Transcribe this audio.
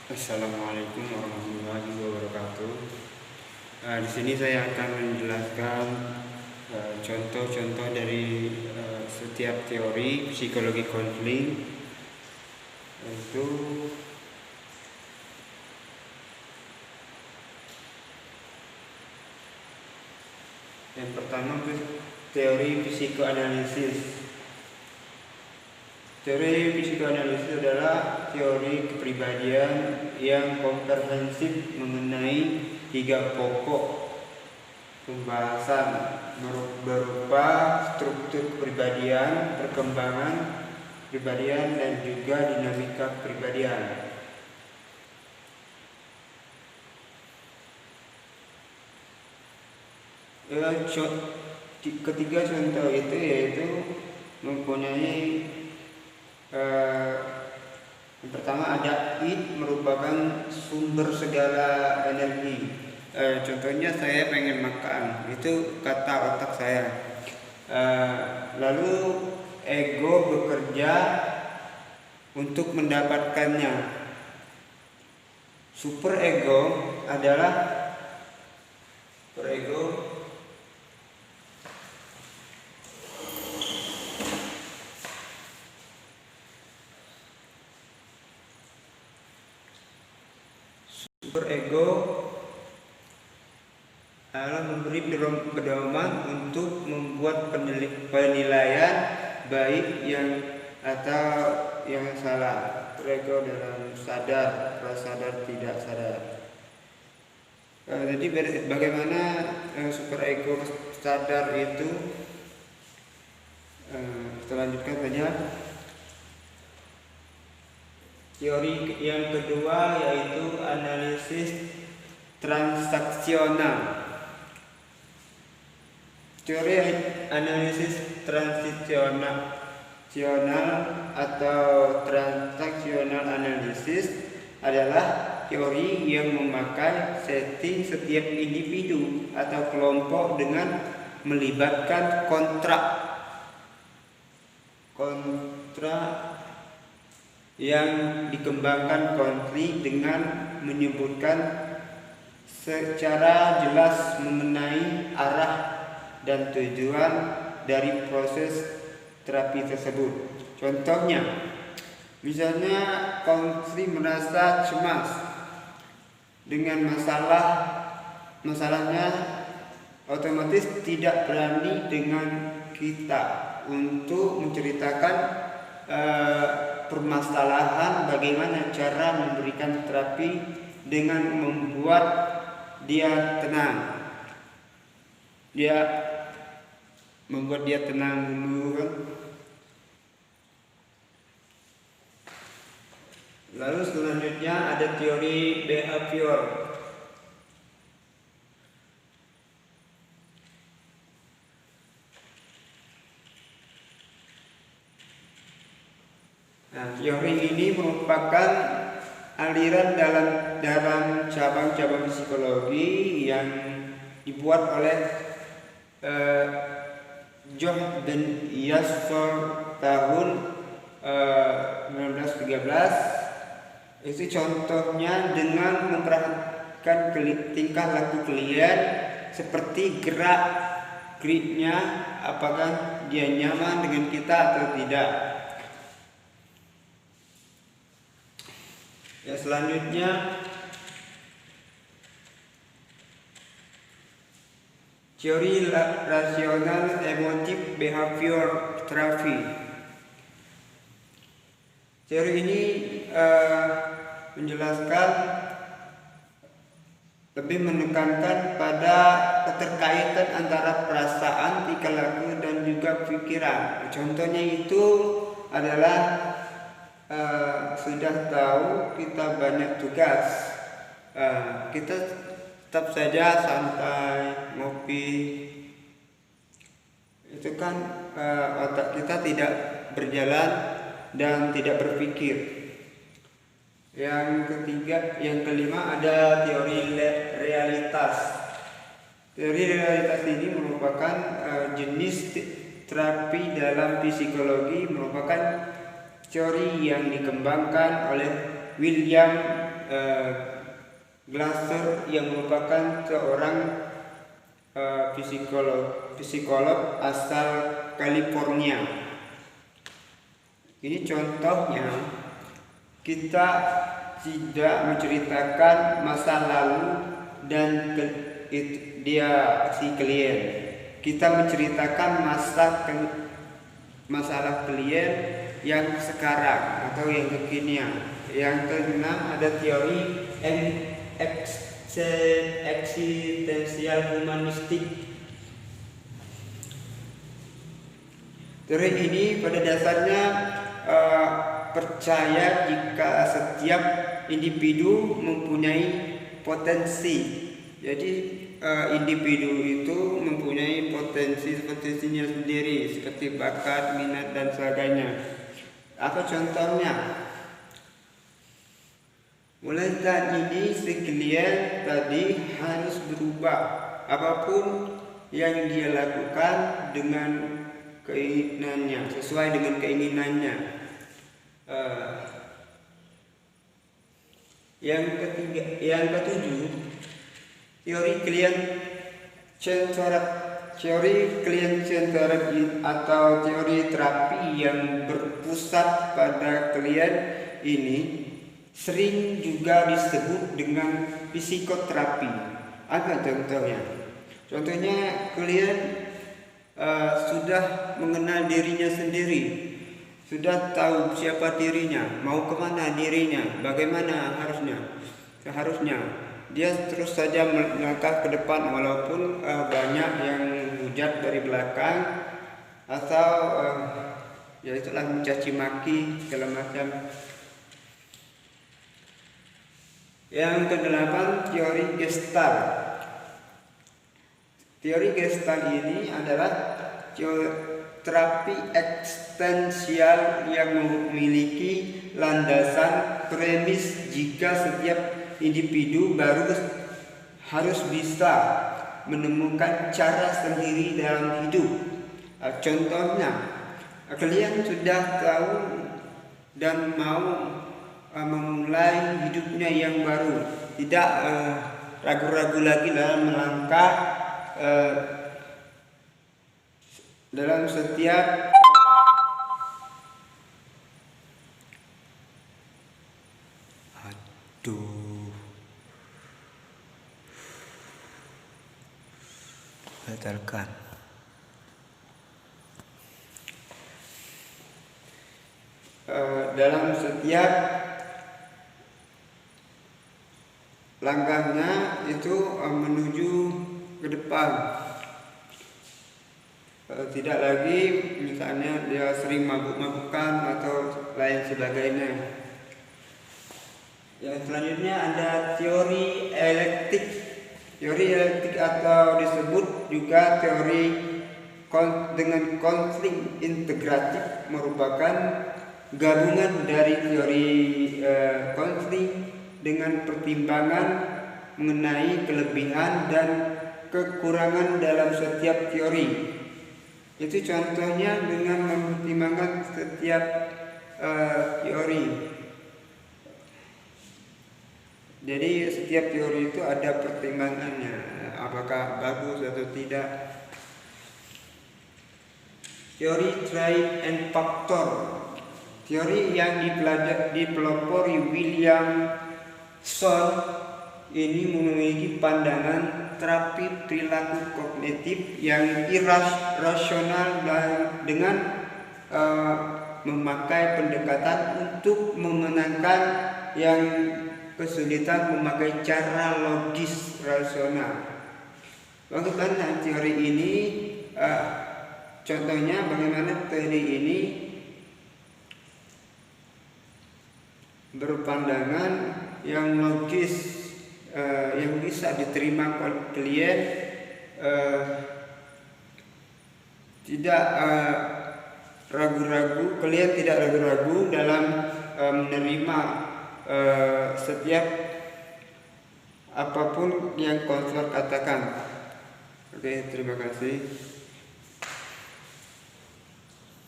Assalamualaikum warahmatullahi wabarakatuh. Di sini saya akan menjelaskan contoh-contoh dari setiap teori psikologi konseling. Itu yang pertama teori psikoanalisis. Teori psikoanalisis adalah teori kepribadian yang komprehensif mengenai 3 pokok pembahasan berupa struktur kepribadian, perkembangan kepribadian, dan juga dinamika kepribadian. Ketiga contoh itu yaitu mempunyai yang pertama ada id, merupakan sumber segala energi. Contohnya saya pengen makan, itu kata otak saya. Lalu ego bekerja untuk mendapatkannya. Super ego adalah memberi pedoman untuk membuat penilaian baik atau yang salah. Ego dalam sadar, prasadar, tidak sadar. Jadi bagaimana super ego sadar itu? Kita lanjutkan saja. Teori yang kedua yaitu analisis transaksional. Teori analisis transaksional atau transaksional analisis adalah teori yang memakai setting setiap individu atau kelompok dengan melibatkan kontrak yang dikembangkan konflik dengan menyebutkan secara jelas mengenai arah dan tujuan dari proses terapi tersebut. Contohnya, misalnya konflik merasa cemas dengan masalahnya otomatis tidak berani dengan kita untuk menceritakan permasalahan, bagaimana cara memberikan terapi dengan membuat dia tenang. Membuat dia tenang dulu kan. Lalu selanjutnya ada teori behavior. Teori ini merupakan aliran dalam cabang-cabang psikologi yang dibuat oleh John Ben Yasser tahun 1913. Itu contohnya dengan memperhatikan tingkah laku klien seperti gerak-geriknya, apakah dia nyaman dengan kita atau tidak. Selanjutnya teori rasional emotif behavior therapy. Teori ini menjelaskan, lebih menekankan pada keterkaitan antara perasaan, tingkah laku, dan juga pikiran. Contohnya itu adalah sudah tahu kita banyak tugas, kita tetap saja santai, ngopi, itu kan otak kita tidak berjalan dan tidak berpikir. Yang kelima ada teori realitas. Teori realitas ini merupakan jenis terapi dalam psikologi, merupakan teori yang dikembangkan oleh William Glasser yang merupakan seorang psikolog asal California. Ini contohnya, kita tidak menceritakan masa lalu dan si klien. Kita menceritakan masalah klien yang sekarang atau yang kekinian. Yang keenam ada teori eksistensial humanistik. Teori ini pada dasarnya percaya jika setiap individu mempunyai potensi. Jadi individu itu mempunyai potensinya sendiri, seperti bakat, minat dan sebagainya. Apa contohnya? Mulai saat ini si klien tadi harus berubah apapun yang dia lakukan dengan keinginannya, sesuai dengan keinginannya. Yang ketujuh, teori klien centered atau teori terapi yang berpusat pada klien ini sering juga disebut dengan psikoterapi. Apa contohnya? Contohnya klien sudah mengenal dirinya sendiri, sudah tahu siapa dirinya, mau kemana dirinya, bagaimana seharusnya dia terus saja melangkah ke depan walaupun banyak yang hujat dari belakang atau ya itulah mencaci maki segala macam. Yang kedelapan, teori Gestalt. Teori Gestalt ini adalah terapi eksistensial yang memiliki landasan premis jika setiap individu baru harus bisa menemukan cara sendiri dalam hidup. Contohnya, kalian sudah tahu dan mau memulai hidupnya yang baru, tidak ragu-ragu lagi dalam melangkah dalam setiap batalkan. Dalam setiap langkahnya itu menuju ke depan. Tidak lagi misalnya dia sering mabuk-mabukan atau lain sebagainya. Yang selanjutnya ada teori elektik. Teori elektik atau disebut juga teori dengan konflik integratif merupakan gabungan dari teori konflik dengan pertimbangan mengenai kelebihan dan kekurangan dalam setiap teori. Itu contohnya dengan mempertimbangkan setiap teori. Jadi setiap teori itu ada pertimbangannya, apakah bagus atau tidak. Teori trade and factor. Teori yang dipelopori William Son ini memiliki pandangan terapi perilaku kognitif yang irasional dan dengan memakai pendekatan untuk memenangkan yang kesulitan memakai cara logis rasional. Bagaimana teori ini? Contohnya bagaimana teori ini berpandangan yang logis, yang bisa diterima oleh klien, tidak ragu-ragu, klien tidak ragu-ragu dalam menerima setiap apapun yang konselor katakan. Oke, terima kasih.